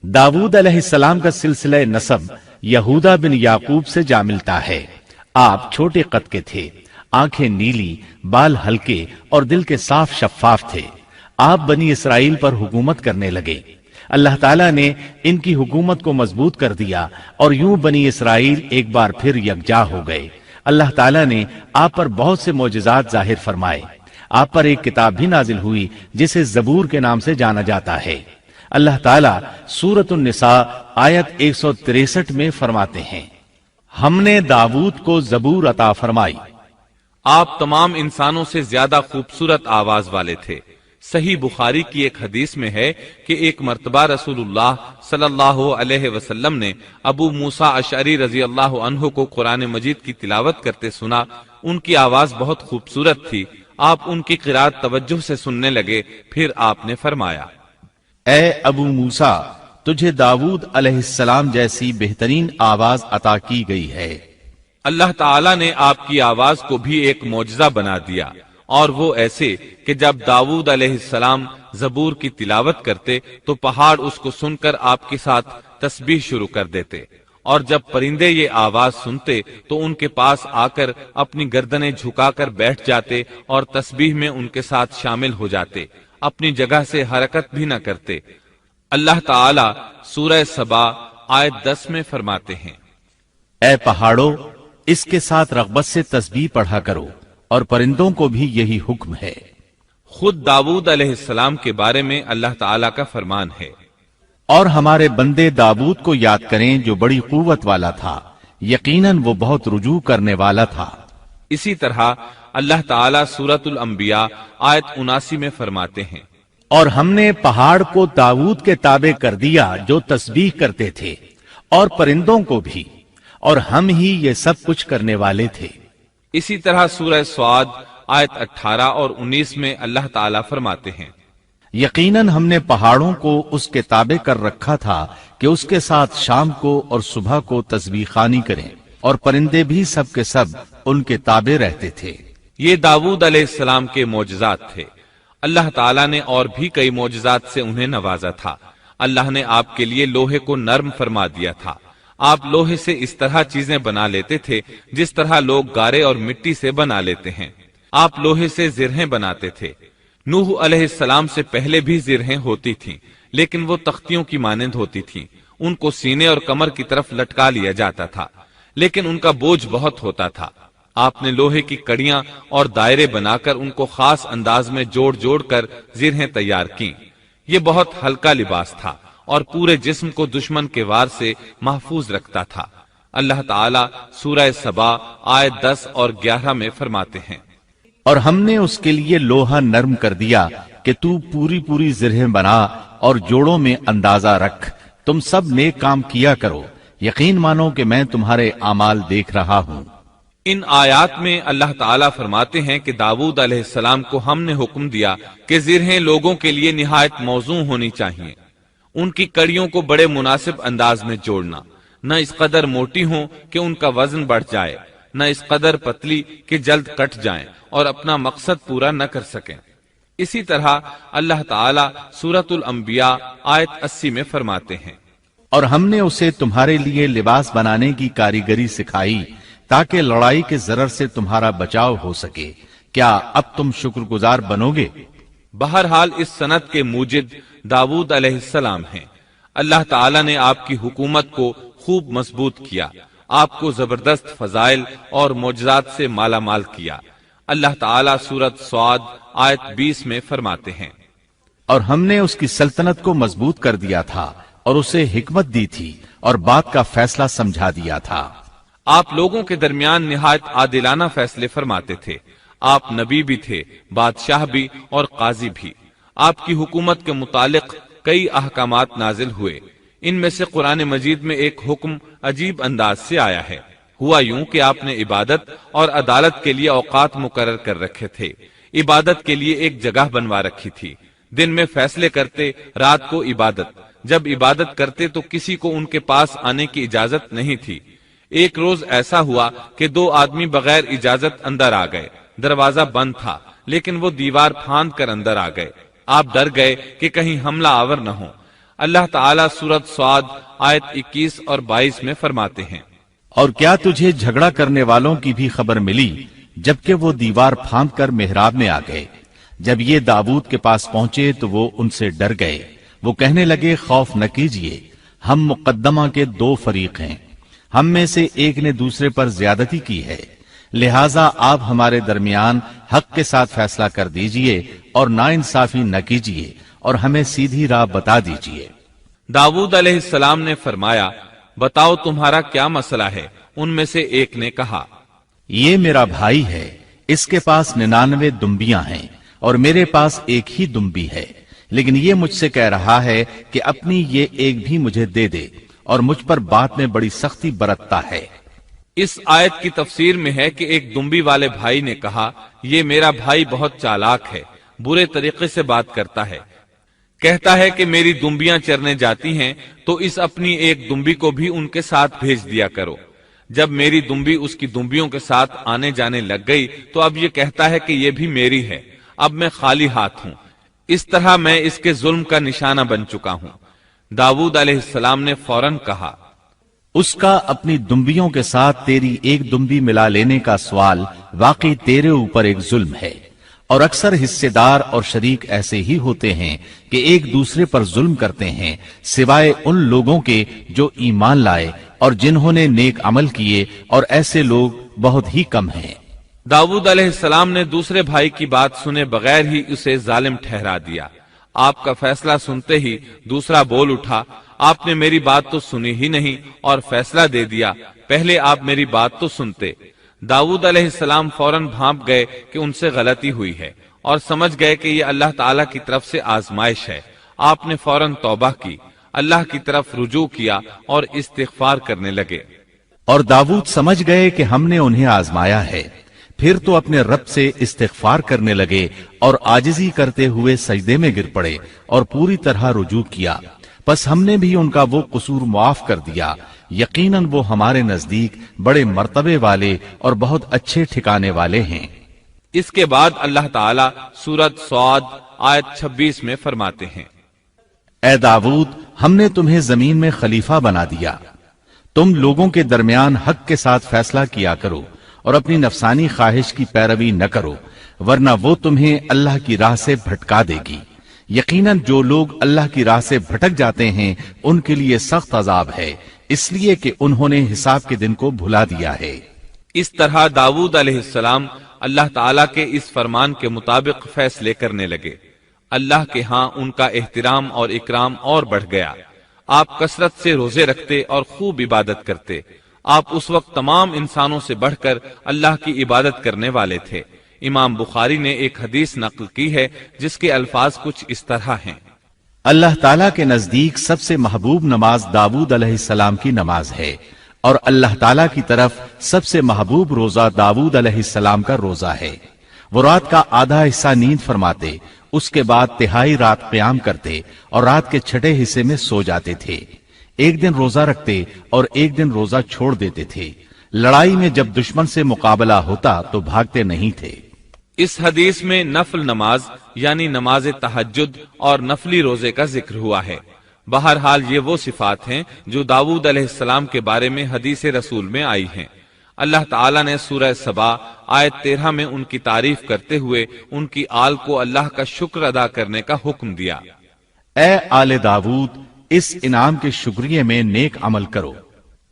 दाऊद अलैहिस्सलाम का सिलसिला नसब यहूदा बिन याकूब से जा मिलता है। आप छोटे कद के थे, आंखें नीली, बाल हल्के और दिल के साफ शफाफ थे। आप बनी इसराइल पर हुकूमत करने लगे। अल्लाह ताला ने इनकी हुकूमत को मजबूत कर दिया और यूं बनी इसराइल एक बार फिर यकजा हो गए। अल्लाह ताला ने आप पर बहुत से मोजज़ात जाहिर फरमाए। आप पर एक किताब भी नाजिल हुई जिसे जबूर के नाम से जाना जाता है। अल्लाह ताला सूरत निसा आयत 163 में फरमाते हैं, हमने दाऊद को जबूर अता फरमाई। आप तमाम इंसानों से ज्यादा खूबसूरत आवाज वाले थे। सही बुखारी की एक हदीस में है कि एक मर्तबा रसूलुल्लाह सल्लल्लाहु अलैहि वसल्लम ने अबू मूसा अशअरी रजी अल्लाह अन्हु को कुरान मजीद की तिलावत करते सुना। उनकी आवाज बहुत खूबसूरत थी। आप उनकी क़िरात तवज्जुह से सुनने लगे। फिर आपने फरमाया, ए अबू मूसा, तुझे दाऊद अलैहिस्सलाम जैसी बेहतरीन आवाज अता की गई है। अल्लाह ताला ने आपकी आवाज को भी एक मौजज़ा बना दिया, और वो ऐसे कि जब दाऊद अलैहिस्सलाम जबूर की तिलावत करते तो पहाड़ उसको सुनकर आपके साथ तस्बीह शुरू कर देते, और जब परिंदे ये आवाज सुनते तो उनके पास आकर अपनी गर्दनें झुकाकर बैठ जाते और तस्बीह में उनके साथ शामिल हो जाते, अपनी जगह से हरकत भी न करते। अल्लाह ताला सूरह सबा आयत 10 में फरमाते हैं, ए पहाड़ों, इसके साथ रग़बत से तस्बीह पढ़ा करो, और परिंदों को भी यही हुक्म है। खुद दाऊद अलैहिस्सलाम के बारे में अल्लाह ताला का फरमान है, और हमारे बंदे दाऊद को याद करें जो बड़ी कुव्वत वाला था, यकीनन वो बहुत रुजू करने वाला था। इसी तरह अल्लाह ताला सूरतुल अंबिया आयत 79 में फरमाते हैं, और हमने पहाड़ को दाऊद के ताबे कर दिया जो तस्बीह करते थे, और परिंदों को भी, और हम ही ये सब कुछ करने वाले थे। इसी तरह सूरह स्वाद आयत 18 और 19 में अल्लाह ताला फरमाते हैं, यकीनन हमने पहाड़ों को उसके ताबे कर रखा था कि उसके साथ शाम को और सुबह को तस्बीह खानी करें, और परिंदे भी सब के सब उनके ताबे रहते थे। ये दाऊद अलैहिस्सलाम के मोजज़ात थे। अल्लाह ताला ने और भी कई मोजज़ात से उन्हें नवाजा था। अल्लाह ने आपके लिए लोहे को नर्म फरमा दिया था। आप लोहे से इस तरह चीजें बना लेते थे जिस तरह लोग गारे और मिट्टी से बना लेते हैं। आप लोहे से जिरहें बनाते थे। नूह अलैहिस्सलाम से पहले भी जिरहें होती थीं, लेकिन वो तख्तियों की मानंद होती थीं। उनको सीने और कमर की तरफ लटका लिया जाता था, लेकिन उनका बोझ बहुत होता था। आपने लोहे की कड़ियां और दायरे बनाकर उनको खास अंदाज में जोड़ जोड़ कर जिरहें तैयार की। ये बहुत हल्का लिबास था और पूरे जिस्म को दुश्मन के वार से महफूज रखता था। अल्लाह ताला सूरह सबा आयत 10 और 11 में फरमाते हैं, और हमने उसके लिए लोहा नर्म कर दिया कि तू पूरी पूरी जिरहें बना और जोड़ों में अंदाजा रख। तुम सब नेक काम किया करो, यकीन मानो कि मैं तुम्हारे आमाल देख रहा हूं। इन आयात में अल्लाह ताला फरमाते हैं कि दाऊद अलैहिस्सलाम को हमने हुक्म दिया कि जिरहें लोगों के लिए निहायत मौजू होनी चाहिए। उनकी कड़ियों को बड़े मुनासिब अंदाज में जोड़ना, न इस कदर मोटी हो कि उनका वजन बढ़ जाए, न इस कदर पतली कि जल्द कट जाएं और अपना मकसद पूरा न कर सकें। इसी तरह अल्लाह ताला सूरतुल अंबिया आयत 80 में फरमाते हैं, और हमने उसे तुम्हारे लिए लिबास बनाने की कारीगरी सिखाई ताकि लड़ाई के जरर से तुम्हारा बचाव हो सके। क्या अब तुम शुक्रगुजार बनोगे? बहरहाल इस सनद के मूजिद दाऊद अलैहिस्सलाम हैं। अल्लाह ताला ने आपकी हुकूमत को खूब मजबूत किया, आपको जबरदस्त फजाइल और मोजज़ात से माला माल किया। अल्लाह ताला सूरत स्वाद आयत 20 में फरमाते हैं, और हमने उसकी सल्तनत को मजबूत कर दिया था और उसे हिकमत दी थी और बात का फैसला समझा दिया था। आप लोगों के दरमियान निहायत आदिलाना फैसले फरमाते थे। आप नबी भी थे, बादशाह भी और काजी भी। आपकी हुकूमत के मुतालिक कई अहकामात नाजिल हुए। इनमें से कुरान मजीद में एक हुक्म अजीब अंदाज से आया है। हुआ यूं कि आपने इबादत और अदालत के लिए औकात मुकर्रर कर रखे थे। इबादत के लिए एक जगह बनवा रखी थी। दिन में फैसले करते, रात को इबादत। जब इबादत करते तो किसी को उनके पास आने की इजाजत नहीं थी। एक रोज ऐसा हुआ कि 2 आदमी बगैर इजाजत अंदर आ गए। दरवाजा बंद था, लेकिन वो दीवार फांद कर अंदर आ गए। आप डर गए कि कहीं हमला आवर न हो। اللہ تعالیٰ سورۃ سعد آیت 21 اور 22 میں فرماتے ہیں، اور کیا تجھے جھگڑا کرنے والوں کی بھی خبر ملی جبکہ وہ دیوار پھاند کر محراب میں آ گئے؟ جب یہ داؤد کے پاس پہنچے تو وہ ان سے ڈر گئے۔ وہ کہنے لگے، خوف نہ کیجیے، ہم مقدمہ کے دو فریق ہیں، ہم میں سے ایک نے دوسرے پر زیادتی کی ہے، لہٰذا آپ ہمارے درمیان حق کے ساتھ فیصلہ کر دیجئے اور ناانصافی نہ کیجیے اور ہمیں سیدھی راہ بتا دیجیے۔ داؤد علیہ السلام نے فرمایا، بتاؤ تمہارا کیا مسئلہ ہے؟ ان میں سے ایک نے کہا، یہ میرا بھائی ہے، اس کے پاس 99 دمبیاں ہیں اور میرے پاس ایک ہی دمبی ہے، لیکن یہ مجھ سے کہہ رہا ہے کہ اپنی یہ ایک بھی مجھے دے دے اور مجھ پر بات میں بڑی سختی برتتا ہے۔ اس آیت کی تفسیر میں ہے کہ ایک دمبی والے بھائی نے کہا، یہ میرا بھائی بہت چالاک ہے، برے طریقے سے بات کرتا ہے، کہتا ہے کہ میری دمبیاں چرنے جاتی ہیں تو اس اپنی ایک دمبی کو بھی ان کے ساتھ بھیج دیا کرو۔ جب میری دمبی اس کی دمبیوں کے ساتھ آنے جانے لگ گئی تو اب یہ کہتا ہے کہ یہ بھی میری ہے، اب میں خالی ہاتھ ہوں، اس طرح میں اس کے ظلم کا نشانہ بن چکا ہوں۔ داؤد علیہ السلام نے فوراً کہا، اس کا اپنی دمبیوں کے ساتھ تیری ایک دمبی ملا لینے کا سوال واقعی تیرے اوپر ایک ظلم ہے، اور اکثر حصے دار اور شریک ایسے ہی ہوتے ہیں کہ ایک دوسرے پر ظلم کرتے ہیں، سوائے ان لوگوں کے جو ایمان لائے اور جنہوں نے نیک عمل کیے، اور ایسے لوگ بہت ہی کم ہیں۔ داؤد علیہ السلام نے دوسرے بھائی کی بات سنے بغیر ہی اسے ظالم ٹھہرا دیا۔ آپ کا فیصلہ سنتے ہی دوسرا بول اٹھا، آپ نے میری بات تو سنی ہی نہیں اور فیصلہ دے دیا، پہلے آپ میری بات تو سنتے۔ داؤد علیہ السلام فوراً بھانپ گئے کہ ان سے غلطی ہوئی ہے اور سمجھ گئے کہ یہ اللہ تعالیٰ کی طرف سے آزمائش ہے۔ آپ نے فوراً توبہ کی، اللہ کی طرف رجوع کیا اور استغفار کرنے لگے۔ اور داؤد سمجھ گئے کہ ہم نے انہیں آزمایا ہے، پھر تو اپنے رب سے استغفار کرنے لگے اور عاجزی کرتے ہوئے سجدے میں گر پڑے اور پوری طرح رجوع کیا، پس ہم نے بھی ان کا وہ قصور معاف کر دیا، یقیناً وہ ہمارے نزدیک بڑے مرتبے والے اور بہت اچھے ٹھکانے والے ہیں۔ اس کے بعد اللہ تعالیٰ سورۃ سعد آیت 26 میں فرماتے ہیں، اے داؤد، ہم نے تمہیں زمین میں خلیفہ بنا دیا، تم لوگوں کے درمیان حق کے ساتھ فیصلہ کیا کرو اور اپنی نفسانی خواہش کی پیروی نہ کرو، ورنہ وہ تمہیں اللہ کی راہ سے بھٹکا دے گی۔ یقیناً جو لوگ اللہ کی راہ سے بھٹک جاتے ہیں ان کے لیے سخت عذاب ہے، اس لیے کہ انہوں نے حساب کے دن کو بھلا دیا ہے۔ اس طرح داؤد علیہ السلام اللہ تعالیٰ کے اس فرمان کے مطابق فیصلے کرنے لگے۔ اللہ کے ہاں ان کا احترام اور اکرام اور بڑھ گیا۔ آپ کثرت سے روزے رکھتے اور خوب عبادت کرتے۔ آپ اس وقت تمام انسانوں سے بڑھ کر اللہ کی عبادت کرنے والے تھے۔ امام بخاری نے ایک حدیث نقل کی ہے جس کے الفاظ کچھ اس طرح ہیں، اللہ تعالیٰ کے نزدیک سب سے محبوب نماز داؤد علیہ السلام کی نماز ہے، اور اللہ تعالیٰ کی طرف سب سے محبوب روزہ داؤد علیہ السلام کا روزہ ہے۔ وہ رات کا آدھا حصہ نیند فرماتے، اس کے بعد تہائی رات قیام کرتے اور رات کے چھٹے حصے میں سو جاتے تھے۔ ایک دن روزہ رکھتے اور ایک دن روزہ چھوڑ دیتے تھے۔ لڑائی میں جب دشمن سے مقابلہ ہوتا تو بھاگتے نہیں تھے۔ اس حدیث میں نفل نماز یعنی نماز تہجد اور نفلی روزے کا ذکر ہوا ہے۔ بہرحال یہ وہ صفات ہیں جو داؤد علیہ السلام کے بارے میں حدیث رسول میں آئی ہیں۔ اللہ تعالیٰ نے سورہ سبا آیت 13 میں ان کی تعریف کرتے ہوئے ان کی آل کو اللہ کا شکر ادا کرنے کا حکم دیا۔ اے آل داؤد، اس انعام کے شکریہ میں نیک عمل کرو۔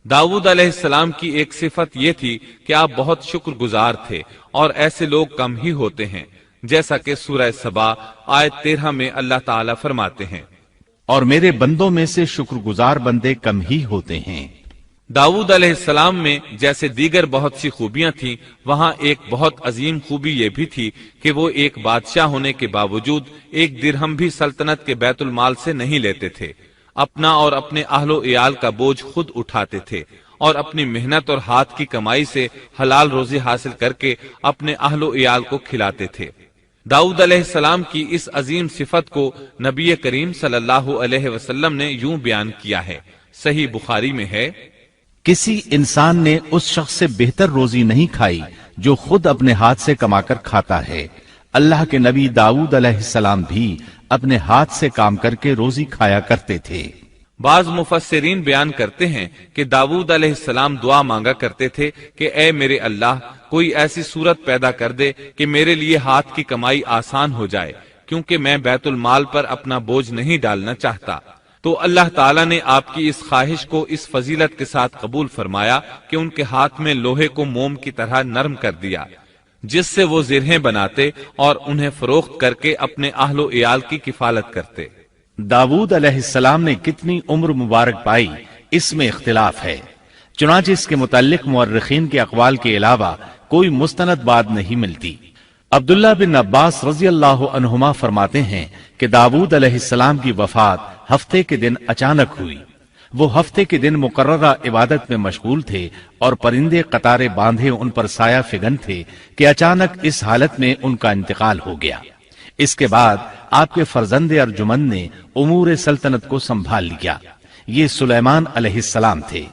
داؤد علیہ السلام کی ایک صفت یہ تھی کہ آپ بہت شکر گزار تھے، اور ایسے لوگ کم ہی ہوتے ہیں، جیسا کہ سورہ سبا آیت 13 میں اللہ تعالیٰ فرماتے ہیں، اور میرے بندوں میں سے شکر گزار بندے کم ہی ہوتے ہیں۔ داؤد علیہ السلام میں جیسے دیگر بہت سی خوبیاں تھیں، وہاں ایک بہت عظیم خوبی یہ بھی تھی کہ وہ ایک بادشاہ ہونے کے باوجود ایک درہم بھی سلطنت کے بیت المال سے نہیں لیتے تھے، اپنا اور اپنے اہل و عیال کا بوجھ خود اٹھاتے تھے، اور اپنی محنت اور ہاتھ کی کمائی سے حلال روزی حاصل کر کے اپنے اہل و عیال کو کھلاتے تھے۔ داؤد علیہ السلام کی اس عظیم صفت کو نبی کریم صلی اللہ علیہ وسلم نے یوں بیان کیا ہے، صحیح بخاری میں ہے، کسی انسان نے اس شخص سے بہتر روزی نہیں کھائی جو خود اپنے ہاتھ سے کما کر کھاتا ہے۔ اللہ کے نبی داؤد علیہ السلام بھی अपने हाथ से काम करके रोजी खाया करते थे। बाज मुफस्सिरीन बयान करते हैं कि दाऊद अलैहिस्सलाम दुआ मांगा करते थे कि ऐ मेरे अल्लाह, कोई ऐसी सूरत पैदा कर दे कि मेरे लिए हाथ की कमाई आसान हो जाए, क्योंकि मैं बैतुल माल पर अपना बोझ नहीं डालना चाहता। तो अल्लाह ताला ने आपकी इस ख्वाहिश को इस फजीलत के साथ कबूल फरमाया कि उनके हाथ में लोहे को मोम की तरह नरम कर दिया, जिससे वो जिरहें बनाते और उन्हें फरोख्त करके अपने अहलो इयाल की किफालत करते। दाऊद अलैहिस्सलाम ने कितनी उम्र मुबारक पाई, इसमें इख्तिलाफ है। चुनांचे इसके मुताल्लिक मुअर्रिखीन के अक़वाल के अलावा कोई मुस्तनद बात नहीं मिलती। अब्दुल्लाह बिन अब्बास रज़ी अल्लाहु अन्हुमा फरमाते हैं कि दाऊद अलैहिस्सलाम की वफात हफ्ते के दिन अचानक हुई। वो हफ्ते के दिन मुकर्ररा इबादत में मशगूल थे और परिंदे कतारे बांधे उन पर साया फिगन थे कि अचानक इस हालत में उनका इंतकाल हो गया। इसके बाद आपके फर्जंदे अर्जुमंद ने उमूर सल्तनत को संभाल लिया। ये सुलेमान अलैहिस्सलाम थे।